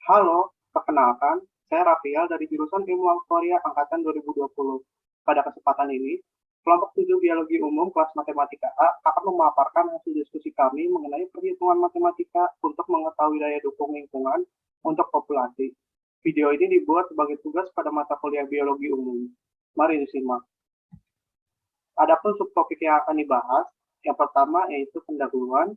Halo, perkenalkan, saya Rafial dari jurusan Ilmu Aktuaria Angkatan 2020. Pada kesempatan ini, kelompok 7 Biologi Umum kelas Matematika A akan memaparkan hasil diskusi kami mengenai perhitungan matematika untuk mengetahui daya dukung lingkungan untuk populasi. Video ini dibuat sebagai tugas pada mata kuliah Biologi Umum. Mari disimak. Adapun subtopik yang akan dibahas, yang pertama yaitu pendahuluan,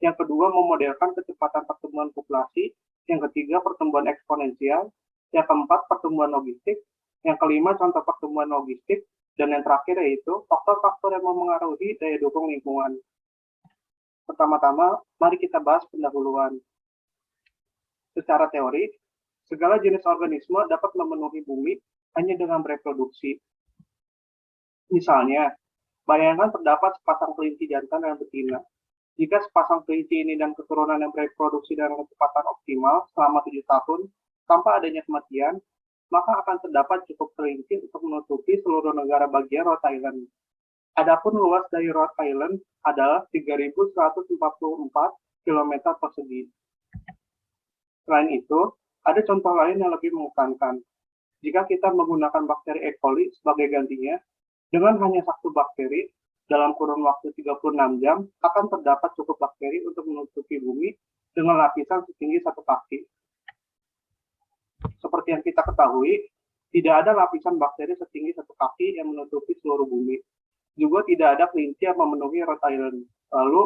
yang kedua memodelkan kecepatan pertumbuhan populasi, yang ketiga pertumbuhan eksponensial, yang keempat pertumbuhan logistik, yang kelima contoh pertumbuhan logistik, dan yang terakhir yaitu faktor-faktor yang memengaruhi daya dukung lingkungan. Pertama-tama, mari kita bahas pendahuluan. Secara teori, segala jenis organisme dapat memenuhi bumi hanya dengan bereproduksi. Misalnya, bayangkan terdapat sepasang kelinci jantan dan betina. Jika sepasang kelinci ini dan keturunan yang bereproduksi dengan kecepatan optimal selama 7 tahun tanpa adanya kematian, maka akan terdapat cukup kelinci untuk menutupi seluruh negara bagian Rhode Island. Adapun luas dari Rhode Island adalah 3.144 km persegi. Selain itu, ada contoh lain yang lebih mengesankan. Jika kita menggunakan bakteri E. coli sebagai gantinya, dengan hanya satu bakteri, dalam kurun waktu 36 jam, akan terdapat cukup bakteri untuk menutupi bumi dengan lapisan setinggi satu kaki. Seperti yang kita ketahui, tidak ada lapisan bakteri setinggi satu kaki yang menutupi seluruh bumi. Juga tidak ada kelinci yang memenuhi Rhode Island. Lalu,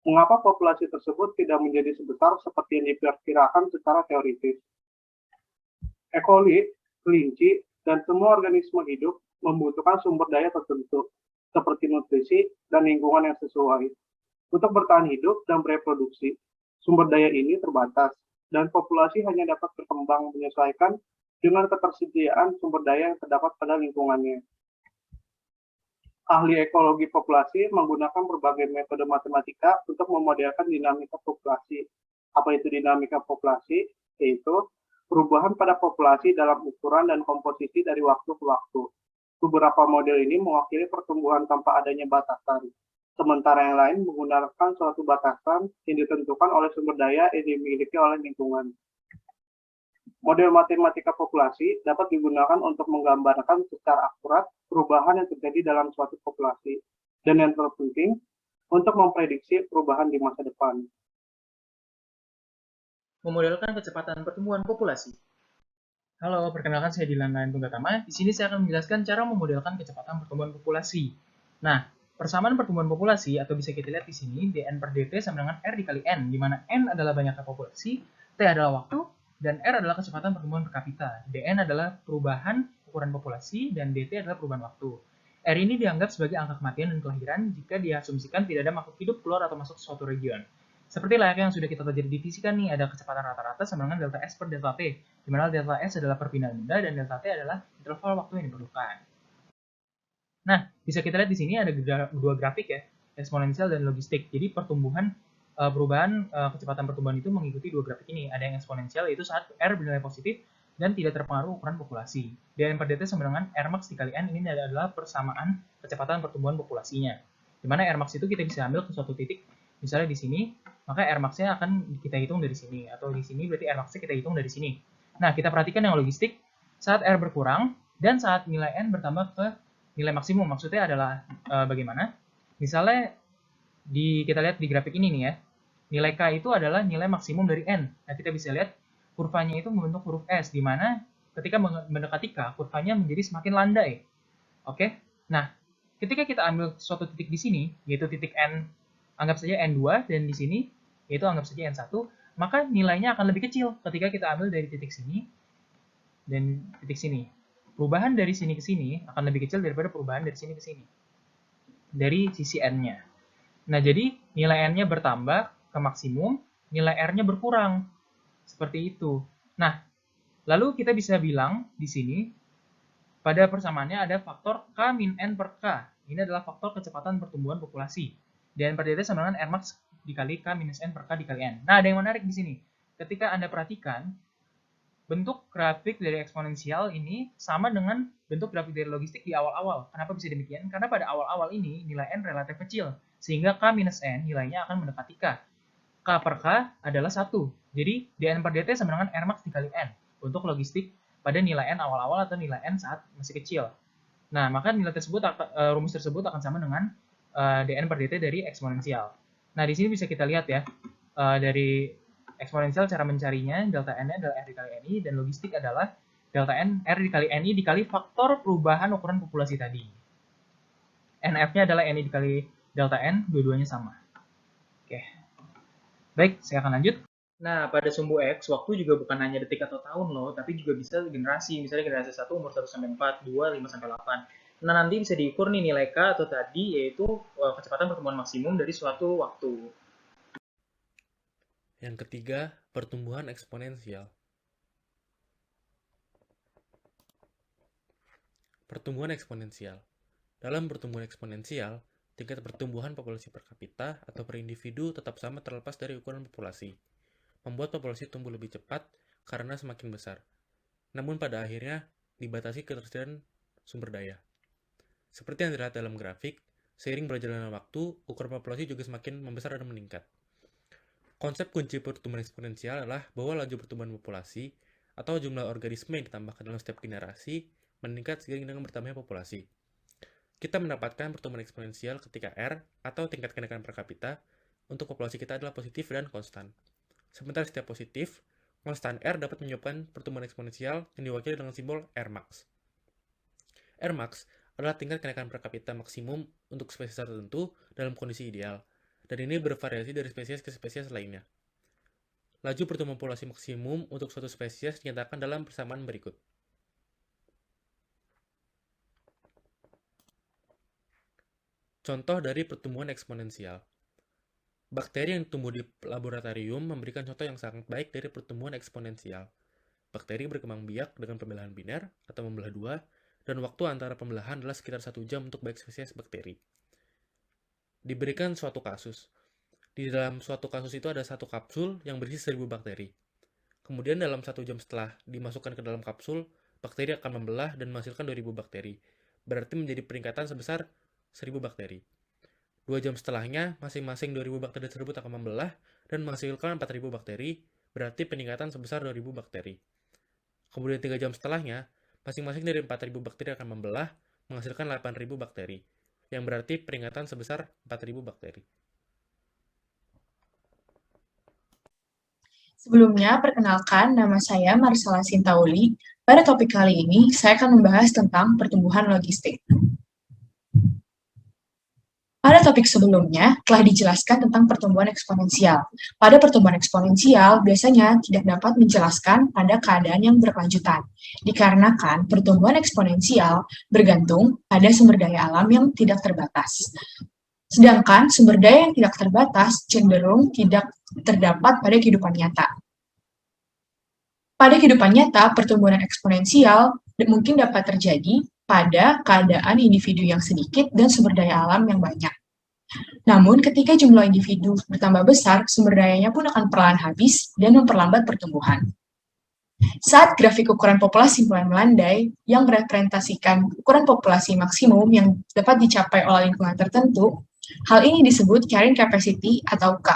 mengapa populasi tersebut tidak menjadi sebesar seperti yang diperkirakan secara teoritis? E. coli, kelinci, dan semua organisme hidup membutuhkan sumber daya tertentu, seperti nutrisi dan lingkungan yang sesuai. Untuk bertahan hidup dan bereproduksi, sumber daya ini terbatas, dan populasi hanya dapat berkembang menyesuaikan dengan ketersediaan sumber daya yang terdapat pada lingkungannya. Ahli ekologi populasi menggunakan berbagai metode matematika untuk memodelkan dinamika populasi. Apa itu dinamika populasi? Yaitu perubahan pada populasi dalam ukuran dan komposisi dari waktu ke waktu. Beberapa model ini mewakili pertumbuhan tanpa adanya batasan, sementara yang lain menggunakan suatu batasan yang ditentukan oleh sumber daya yang dimiliki oleh lingkungan. Model matematika populasi dapat digunakan untuk menggambarkan secara akurat perubahan yang terjadi dalam suatu populasi, dan yang terpenting, untuk memprediksi perubahan di masa depan. Memodelkan kecepatan pertumbuhan populasi. Halo, perkenalkan saya Dilan Nayan Tunggatama. Di sini saya akan menjelaskan cara memodelkan kecepatan pertumbuhan populasi. Nah, persamaan pertumbuhan populasi atau bisa kita lihat di sini dn per dt sama dengan r dikali n, di mana n adalah banyaknya populasi, t adalah waktu, dan r adalah kecepatan pertumbuhan per kapita. dn adalah perubahan ukuran populasi dan dt adalah perubahan waktu. R ini dianggap sebagai angka kematian dan kelahiran jika diasumsikan tidak ada makhluk hidup keluar atau masuk suatu region. Seperti layaknya yang sudah kita pelajari di fisika nih, ada kecepatan rata-rata sama dengan delta S per delta T, di mana delta S adalah perpindahan benda dan delta T adalah interval waktu yang diperlukan. Nah, bisa kita lihat di sini ada dua grafik ya, eksponensial dan logistik. Jadi perubahan kecepatan pertumbuhan itu mengikuti dua grafik ini. Ada yang eksponensial yaitu saat R bernilai positif dan tidak terpengaruh ukuran populasi. dn per dt sama dengan R max dikali N, ini adalah persamaan kecepatan pertumbuhan populasinya. Di mana R max itu kita bisa ambil ke suatu titik, misalnya di sini, maka R max-nya akan kita hitung dari sini, atau di sini berarti R max-nya kita hitung dari sini. Nah, kita perhatikan yang logistik, saat R berkurang dan saat nilai N bertambah ke nilai maksimum. Maksudnya adalah bagaimana? Misalnya kita lihat di grafik ini nih ya, nilai K itu adalah nilai maksimum dari N. Nah, kita bisa lihat kurvanya itu membentuk huruf S, di mana ketika mendekati K, kurvanya menjadi semakin landai. Oke? Nah, ketika kita ambil suatu titik di sini, yaitu titik N, anggap saja N2, dan di sini, yaitu anggap saja N1, maka nilainya akan lebih kecil ketika kita ambil dari titik sini dan titik sini. Perubahan dari sini ke sini akan lebih kecil daripada perubahan dari sini ke sini, dari sisi N-nya. Nah, jadi nilai N-nya bertambah ke maksimum, nilai R-nya berkurang. Seperti itu. Nah, lalu kita bisa bilang di sini, pada persamaannya ada faktor K min N per K. Ini adalah faktor kecepatan pertumbuhan populasi. Dan per dt sama dengan R max dikali K minus N per K dikali N. Nah, ada yang menarik di sini. Ketika Anda perhatikan, bentuk grafik dari eksponensial ini sama dengan bentuk grafik dari logistik di awal-awal. Kenapa bisa demikian? Karena pada awal-awal ini nilai N relatif kecil, sehingga K minus N nilainya akan mendekati K. K per K adalah 1. Jadi, dN per dt sama dengan R max dikali N untuk logistik pada nilai N awal-awal atau nilai N saat masih kecil. Nah, maka nilai tersebut, rumus tersebut akan sama dengan dN per dt dari eksponensial. Nah, di sini bisa kita lihat ya, dari eksponensial cara mencarinya, delta N-nya adalah R dikali NI, dan logistik adalah delta N R dikali NI dikali faktor perubahan ukuran populasi tadi. NF-nya adalah NI dikali delta N, dua-duanya sama. Oke. Baik, saya akan lanjut. Nah, pada sumbu X, waktu juga bukan hanya detik atau tahun loh, tapi juga bisa generasi. Misalnya generasi 1 umur 1-4, 2, 5-8. Nah, nanti bisa diukur nih nilai K atau tadi, yaitu kecepatan pertumbuhan maksimum dari suatu waktu. Yang ketiga, pertumbuhan eksponensial. Pertumbuhan eksponensial. Dalam pertumbuhan eksponensial, tingkat pertumbuhan populasi per kapita atau per individu tetap sama terlepas dari ukuran populasi. Membuat populasi tumbuh lebih cepat karena semakin besar. Namun pada akhirnya dibatasi ketersediaan sumber daya. Seperti yang terlihat dalam grafik, seiring berjalannya waktu, ukuran populasi juga semakin membesar dan meningkat. Konsep kunci pertumbuhan eksponensial adalah bahwa laju pertumbuhan populasi atau jumlah organisme yang ditambahkan dalam setiap generasi meningkat seiring dengan bertambahnya populasi. Kita mendapatkan pertumbuhan eksponensial ketika R atau tingkat kenaikan per kapita untuk populasi kita adalah positif dan konstan. Sementara setiap positif, konstan R dapat menyebabkan pertumbuhan eksponensial yang diwakili dengan simbol R max. R max adalah tingkat kenaikan per kapita maksimum untuk spesies tertentu dalam kondisi ideal, dan ini bervariasi dari spesies ke spesies lainnya. Laju pertumbuhan populasi maksimum untuk suatu spesies dinyatakan dalam persamaan berikut. Contoh dari pertumbuhan eksponensial. Bakteri yang tumbuh di laboratorium memberikan contoh yang sangat baik dari pertumbuhan eksponensial. Bakteri berkembang biak dengan pembelahan biner atau membelah dua, dan waktu antara pembelahan adalah sekitar 1 jam untuk baik spesies bakteri. Diberikan suatu kasus. Di dalam suatu kasus itu ada satu kapsul yang berisi 1000 bakteri. Kemudian dalam 1 jam setelah dimasukkan ke dalam kapsul, bakteri akan membelah dan menghasilkan 2000 bakteri. Berarti menjadi peningkatan sebesar 1000 bakteri. 2 jam setelahnya, masing-masing 2000 bakteri tersebut akan membelah dan menghasilkan 4000 bakteri, berarti peningkatan sebesar 2000 bakteri. Kemudian 3 jam setelahnya, masing-masing dari 4000 bakteri akan membelah, menghasilkan 8000 bakteri, yang berarti peningkatan sebesar 4000 bakteri. Sebelumnya, perkenalkan nama saya Marsala Sintauli. Pada topik kali ini, saya akan membahas tentang pertumbuhan logistik. Pada topik sebelumnya, telah dijelaskan tentang pertumbuhan eksponensial. Pada pertumbuhan eksponensial, biasanya tidak dapat menjelaskan pada keadaan yang berkelanjutan, dikarenakan pertumbuhan eksponensial bergantung pada sumber daya alam yang tidak terbatas. Sedangkan sumber daya yang tidak terbatas cenderung tidak terdapat pada kehidupan nyata. Pada kehidupan nyata, pertumbuhan eksponensial mungkin dapat terjadi pada keadaan individu yang sedikit dan sumber daya alam yang banyak. Namun, ketika jumlah individu bertambah besar, sumber dayanya pun akan perlahan habis dan memperlambat pertumbuhan. Saat grafik ukuran populasi mulai melandai, yang merepresentasikan ukuran populasi maksimum yang dapat dicapai oleh lingkungan tertentu, hal ini disebut carrying capacity atau K.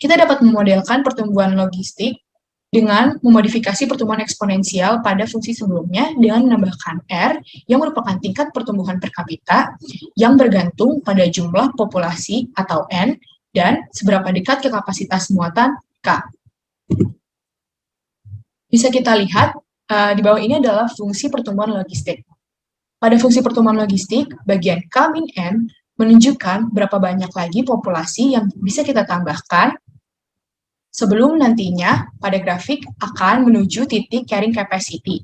Kita dapat memodelkan pertumbuhan logistik dengan memodifikasi pertumbuhan eksponensial pada fungsi sebelumnya dengan menambahkan R yang merupakan tingkat pertumbuhan per kapita yang bergantung pada jumlah populasi atau N dan seberapa dekat ke kapasitas muatan K. Bisa kita lihat di bawah ini adalah fungsi pertumbuhan logistik. Pada fungsi pertumbuhan logistik, bagian K-N menunjukkan berapa banyak lagi populasi yang bisa kita tambahkan sebelum nantinya pada grafik akan menuju titik carrying capacity.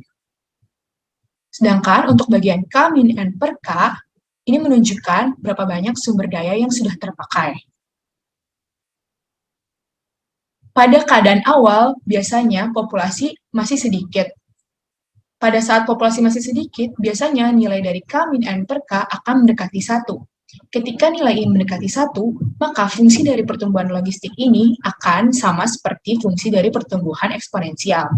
Sedangkan untuk bagian K-N per K, ini menunjukkan berapa banyak sumber daya yang sudah terpakai. Pada keadaan awal, biasanya populasi masih sedikit. Pada saat populasi masih sedikit, biasanya nilai dari K-N per K akan mendekati 1. Ketika nilai I mendekati 1, maka fungsi dari pertumbuhan logistik ini akan sama seperti fungsi dari pertumbuhan eksponensial.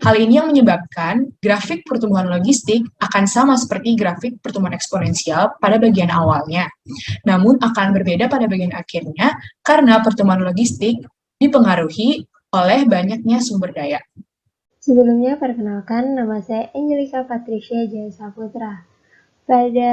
Hal ini yang menyebabkan grafik pertumbuhan logistik akan sama seperti grafik pertumbuhan eksponensial pada bagian awalnya, namun akan berbeda pada bagian akhirnya karena pertumbuhan logistik dipengaruhi oleh banyaknya sumber daya. Sebelumnya, perkenalkan, nama saya Angelika Patricia Jaya Saputra. Pada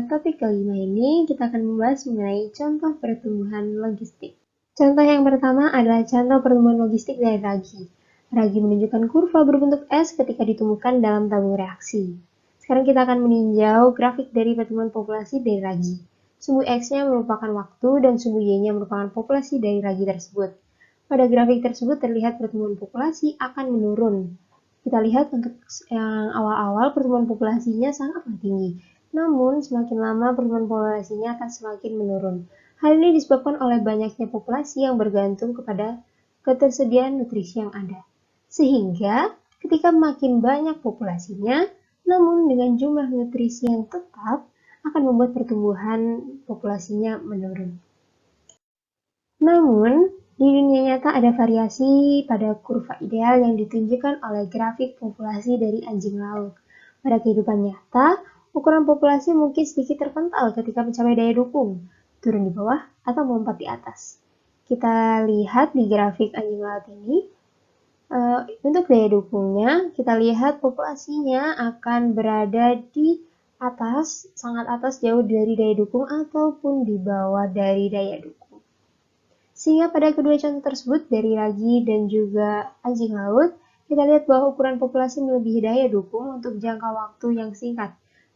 topik kelima ini, kita akan membahas mengenai contoh pertumbuhan logistik. Contoh yang pertama adalah contoh pertumbuhan logistik dari ragi. Ragi menunjukkan kurva berbentuk S ketika ditumbuhkan dalam tabung reaksi. Sekarang kita akan meninjau grafik dari pertumbuhan populasi dari ragi. Sumbu X-nya merupakan waktu dan sumbu Y-nya merupakan populasi dari ragi tersebut. Pada grafik tersebut terlihat pertumbuhan populasi akan menurun. Kita lihat untuk yang awal-awal pertumbuhan populasinya sangatlah tinggi. Namun, semakin lama pertumbuhan populasinya akan semakin menurun. Hal ini disebabkan oleh banyaknya populasi yang bergantung kepada ketersediaan nutrisi yang ada. Sehingga, ketika makin banyak populasinya, namun dengan jumlah nutrisi yang tetap, akan membuat pertumbuhan populasinya menurun. Namun, di dunia nyata ada variasi pada kurva ideal yang ditunjukkan oleh grafik populasi dari anjing laut. Pada kehidupan nyata, ukuran populasi mungkin sedikit terpental ketika mencapai daya dukung, turun di bawah atau melompat di atas. Kita lihat di grafik anjing laut ini, untuk daya dukungnya, kita lihat populasinya akan berada di atas, sangat atas jauh dari daya dukung ataupun di bawah dari daya dukung. Sehingga pada kedua contoh tersebut dari ragi dan juga anjing laut, kita lihat bahwa ukuran populasi melebihi daya dukung untuk jangka waktu yang singkat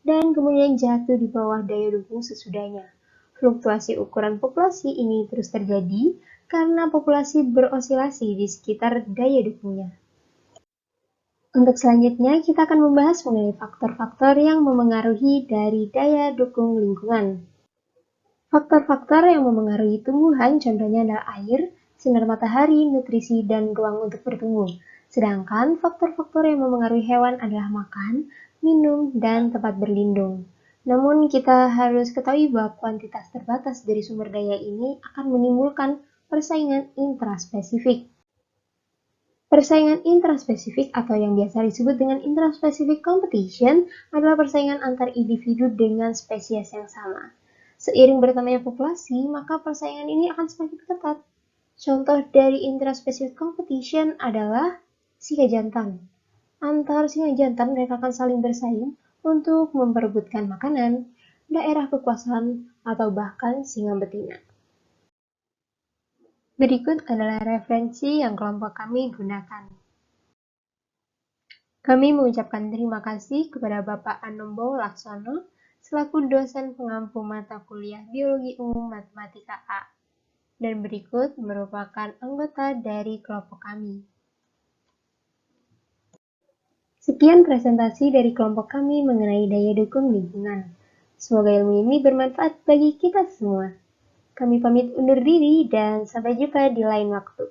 dan kemudian jatuh di bawah daya dukung sesudahnya. Fluktuasi ukuran populasi ini terus terjadi karena populasi berosilasi di sekitar daya dukungnya. Untuk selanjutnya, kita akan membahas mengenai faktor-faktor yang memengaruhi dari daya dukung lingkungan. Faktor-faktor yang memengaruhi tumbuhan contohnya adalah air, sinar matahari, nutrisi, dan ruang untuk bertumbuh. Sedangkan faktor-faktor yang memengaruhi hewan adalah makan, minum, dan tempat berlindung. Namun kita harus ketahui bahwa kuantitas terbatas dari sumber daya ini akan menimbulkan persaingan intraspesifik. Persaingan intraspesifik atau yang biasa disebut dengan intraspecific competition adalah persaingan antar individu dengan spesies yang sama. Seiring bertambahnya populasi, maka persaingan ini akan semakin ketat. Contoh dari intraspecific competition adalah singa jantan. Antar singa jantan mereka akan saling bersaing untuk memperebutkan makanan, daerah kekuasaan, atau bahkan singa betina. Berikut adalah referensi yang kelompok kami gunakan. Kami mengucapkan terima kasih kepada Bapak Anombo Laksono selaku dosen pengampu mata kuliah Biologi Umum Matematika A. Dan berikut merupakan anggota dari kelompok kami. Sekian presentasi dari kelompok kami mengenai daya dukung lingkungan. Semoga ilmu ini bermanfaat bagi kita semua. Kami pamit undur diri dan sampai jumpa di lain waktu.